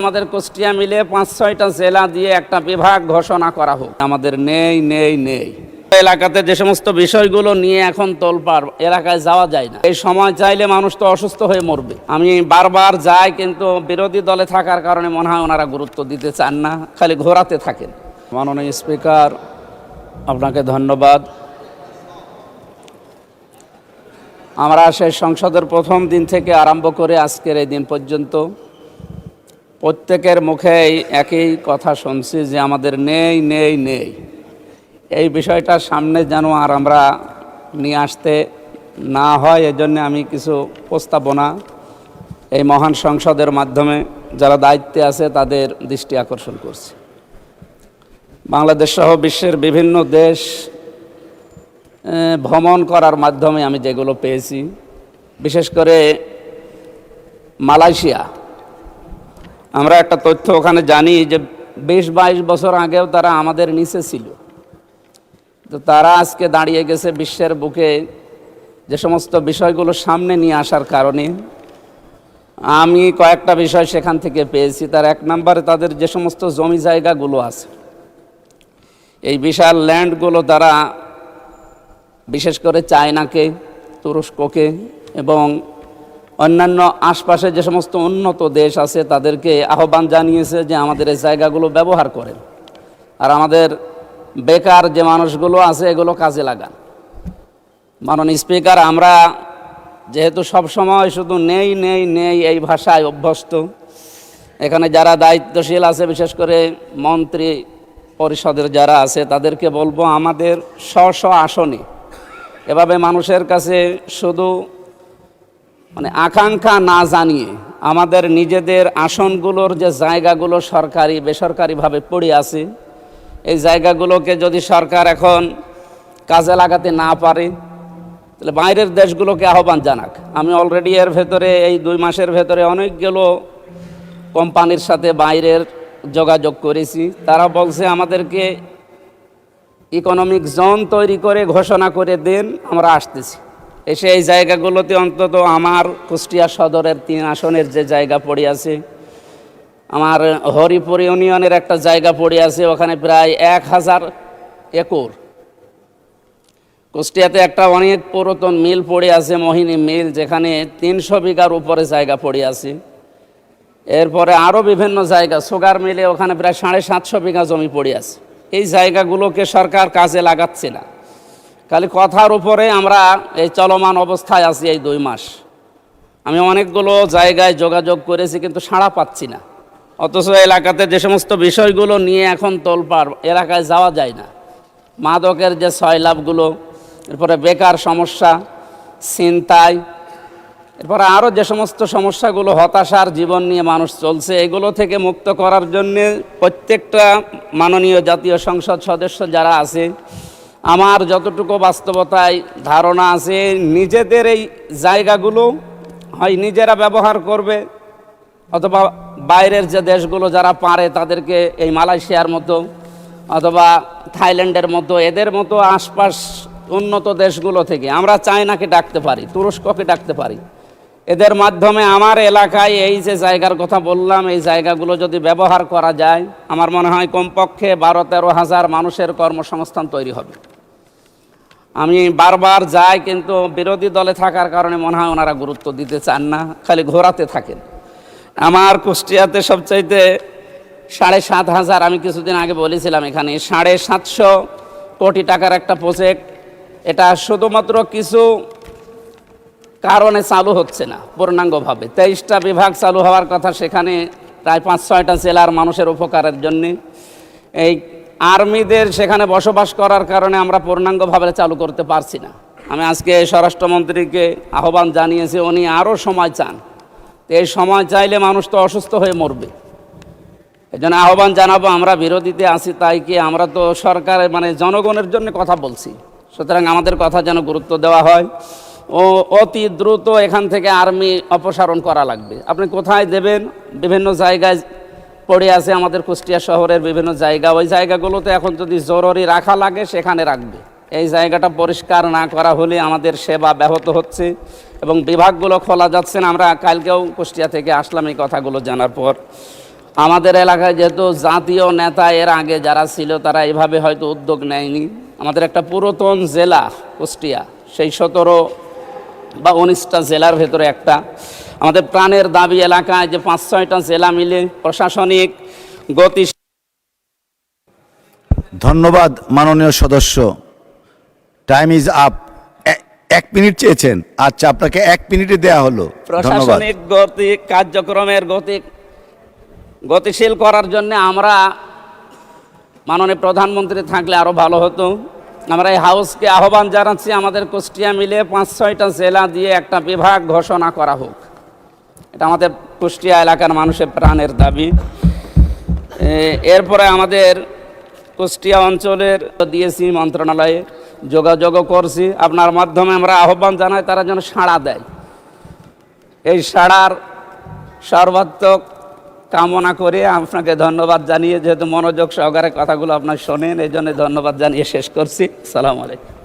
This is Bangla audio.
আমাদের কুষ্টিয়া মিলে ৫-৬টা জেলা দিয়ে একটা বিভাগ ঘোষণা করা হোক। আমাদের নেই এলাকাতে যে সমস্ত বিষয়গুলো নিয়ে এখন তোলপাড়, এলাকায় যাওয়া যায় না। এই সময় চাইলে মানুষ তো অসুস্থ হয়ে মরবে। আমি বারবার যাই, কিন্তু বিরোধী দলে থাকার কারণে মনে হয় ওনারা গুরুত্ব দিতে চান না, খালি ঘোরাতে থাকেন। মাননীয় স্পিকার, আপনাকে ধন্যবাদ। আমরা সেই সংসদের প্রথম দিন থেকে আরম্ভ করে আজকের এই দিন পর্যন্ত প্রত্যেকের মুখেই একই কথা শুনছি যে আমাদের নেই। এই বিষয়টা সামনে যেন আর আমরা নিয়ে আসতে না হয়, এজন্য আমি কিছু প্রস্তাবনা এই মহান সংসদের মাধ্যমে যারা দায়িত্বে আছে তাদের দৃষ্টি আকর্ষণ করছি। বাংলাদেশ সহ বিশ্বের বিভিন্ন দেশ ভ্রমণ করার মাধ্যমে আমি যেগুলো পেয়েছি, বিশেষ করে মালয়েশিয়া, আমরা একটা তথ্য ওখানে জানি যে ২০-২২ বছর আগেও তারা আমাদের নিচে ছিল, তো তারা আজকে দাঁড়িয়ে গেছে বিশ্বের বুকে যে সমস্ত বিষয়গুলো সামনে নিয়ে আসার কারণে। আমি কয়েকটা বিষয় সেখান থেকে পেয়েছি। তার এক নম্বরে তাদের যে সমস্ত জমি জায়গাগুলো আছে, এই বিশাল ল্যান্ডগুলো তারা বিশেষ করে চায়নাকে, তুরস্ককে এবং অন্যান্য আশপাশে যে সমস্ত উন্নত দেশ আছে তাদেরকে আহ্বান জানিয়েছে যে আমাদের এই জায়গাগুলো ব্যবহার করেন, আর আমাদের বেকার যে মানুষগুলো আছে এগুলো কাজে লাগান। মাননীয় স্পিকার, আমরা যেহেতু সব সময় শুধু নেই এই ভাষায় অভ্যস্ত, এখানে যারা দায়িত্বশীল আছে, বিশেষ করে মন্ত্রী পরিষদের যারা আছে, তাদেরকে বলবো আমাদের স্ব আসনে এভাবে মানুষের কাছে শুধু আকাঙ্ক্ষা না জানিয়ে আমাদের নিজেদের আসনগুলোর যে জায়গাগুলো সরকারি বেসরকারিভাবে পড়ে আছে, এই জায়গাগুলোকে যদি সরকার এখন কাজে লাগাতে না পারে, তাহলে বাইরের দেশগুলোকে আহ্বান জানাক। আমি অলরেডি এর ভেতরে এই ২ মাসের ভেতরে অনেকগুলো কোম্পানির সাথে বাইরের যোগাযোগ করেছি। তারা বলছে আমাদেরকে ইকোনমিক জোন তৈরি করে ঘোষণা করে দেন, আমরা আসতেছি। এসে এই জায়গাগুলোতে অন্তত আমার কুষ্টিয়া সদরের ৩ আসনের যে জায়গা পড়ে আছে, আমার হরিপুর ইউনিয়নের একটা জায়গা পড়ে আছে, ওখানে প্রায় ১,০০০ একর। কুষ্টিয়াতে একটা অনেক পুরাতন মিল পড়ে আছে, মোহিনী মিল, যেখানে ৩০০ বিঘার উপরে জায়গা পড়ে আছে। এরপরে আরও বিভিন্ন জায়গা, সুগার মিলে ওখানে প্রায় ৭৫০ বিঘা জমি পড়ে আছে। এই জায়গাগুলোকে সরকার কাজে লাগাচ্ছে না, খালি কথার উপরে আমরা এই চলমান অবস্থায় আছি এই ২ মাস। আমি অনেকগুলো জায়গায় যোগাযোগ করেছি, কিন্তু সাড়া পাচ্ছি না। অথচ এলাকাতে যে সমস্ত বিষয়গুলো নিয়ে এখন তোলপাড়, এলাকায় যাওয়া যায় না। মাদকের যে সয়লাভগুলো, এরপরে বেকার সমস্যা, ছিনতাই, এরপরে আরও যে সমস্ত সমস্যাগুলো, হতাশার জীবন নিয়ে মানুষ চলছে, এগুলো থেকে মুক্ত করার জন্যে প্রত্যেকটা মাননীয় জাতীয় সংসদ সদস্য যারা আছে, আমার যতটুকু বাস্তবতায় ধারণা আছে, নিজেদের এই জায়গাগুলো হয় নিজেরা ব্যবহার করবে, অথবা বাইরের যে দেশগুলো যারা পারে তাদেরকে এই মালয়েশিয়ার মতো অথবা থাইল্যান্ডের মতো, এদের মতো আশপাশ উন্নত দেশগুলো থেকে আমরা চায়নাকে ডাকতে পারি, তুরস্ককে ডাকতে পারি। এদের মাধ্যমে আমার এলাকায় এই যে জায়গার কথা বললাম, এই জায়গাগুলো যদি ব্যবহার করা যায়, আমার মনে হয় কমপক্ষে ১২-১৩ হাজার মানুষের কর্মসংস্থান তৈরি হবে। আমি বারবার যাই, কিন্তু বিরোধী দলে থাকার কারণে মনে হয় ওনারা গুরুত্ব দিতে চান না, খালি ঘোরাতে থাকেন। আমার কুষ্টিয়াতে সবচাইতে ৭,৫০০, আমি কিছুদিন আগে বলেছিলাম এখানে ৭৫০ কোটি টাকার একটা প্রজেক্ট। এটা শুধুমাত্র কিছু কারণে চালু হচ্ছে না পূর্ণাঙ্গভাবে। ২৩টা বিভাগ চালু হওয়ার কথা, সেখানে প্রায় ৫-৬টা জেলার মানুষের উপকারের জন্যে। এই আর্মিদের সেখানে বসবাস করার কারণে আমরা পূর্ণাঙ্গভাবে চালু করতে পারছি না। আমি আজকে স্বরাষ্ট্রমন্ত্রীকে আহ্বান জানিয়েছি, উনি আরও সময় চান। এই সময় চাইলে মানুষ তো অসুস্থ হয়ে মরবে। এই জন্য আহ্বান জানাবো, আমরা বিরোধীতে আছি তাই কি, আমরা তো সরকারের জনগণের জন্য কথা বলছি, সুতরাং আমাদের কথা যেন গুরুত্ব দেওয়া হয় ও অতি দ্রুত এখান থেকে আর্মি অপসারণ করা লাগবে। আপনি কোথায় দেবেন? বিভিন্ন জায়গায় পড়ে আছে আমাদের কুষ্টিয়া শহরের বিভিন্ন জায়গা, ওই জায়গাগুলোতে এখন যদি জরুরি রাখা লাগে সেখানে রাখবে। এই জায়গাটা পরিষ্কার না করা হলে আমাদের সেবা ব্যাহত হচ্ছে এবং বিভাগগুলো খোলা যাচ্ছে না। আমরা কালকেও কুষ্টিয়া থেকে আসলাম এই কথাগুলো জানার পর। আমাদের এলাকায় যেহেতু জাতীয় নেতা এর আগে যারা ছিল তারা এভাবে হয়তো উদ্যোগ নেয়নি। আমাদের একটা পুরাতন জেলা কুষ্টিয়া, সেই 17 বা 19টা জেলার ভেতরে একটা আমাদের প্রাণের দাবি এলাকায় যে 5-6টা জেলা মিলে প্রশাসনিক গতি। ধন্যবাদ মাননীয় সদস্য। Time is up. 1 মিনিট চেয়েছেন, আচ্ছা আপনাকে 1 মিনিটে দেয়া হলো। ধন্যবাদ। প্রশাসনিক গতি কার্যক্রমের গতিশীল করার জন্য আমরা মাননীয় প্রধানমন্ত্রী থাকলে আরও ভালো হতো। আমরা এই হাউসকে আহ্বান জানাচ্ছি আমাদের কুষ্টিয়া মিলে 5-6টা জেলা দিয়ে একটা বিভাগ ঘোষণা করা হোক। এটা আমাদের কুষ্টিয়া এলাকার মানুষের প্রাণের দাবি। এরপরে আমাদের কুষ্টিয়া অঞ্চলের দিয়েছি মন্ত্রণালয়ে যোগাযোগও করছি, আপনার মাধ্যমে আমরা আহ্বান জানাই তারা যেন সাড়া দেয়। এই সাড়ার সর্বাত্মক কামনা করে আপনাকে ধন্যবাদ জানিয়ে, যেহেতু মনোযোগ সহকারে কথাগুলো আপনার শোনেন, এই জন্য ধন্যবাদ জানিয়ে শেষ করছি। আসসালামু আলাইকুম।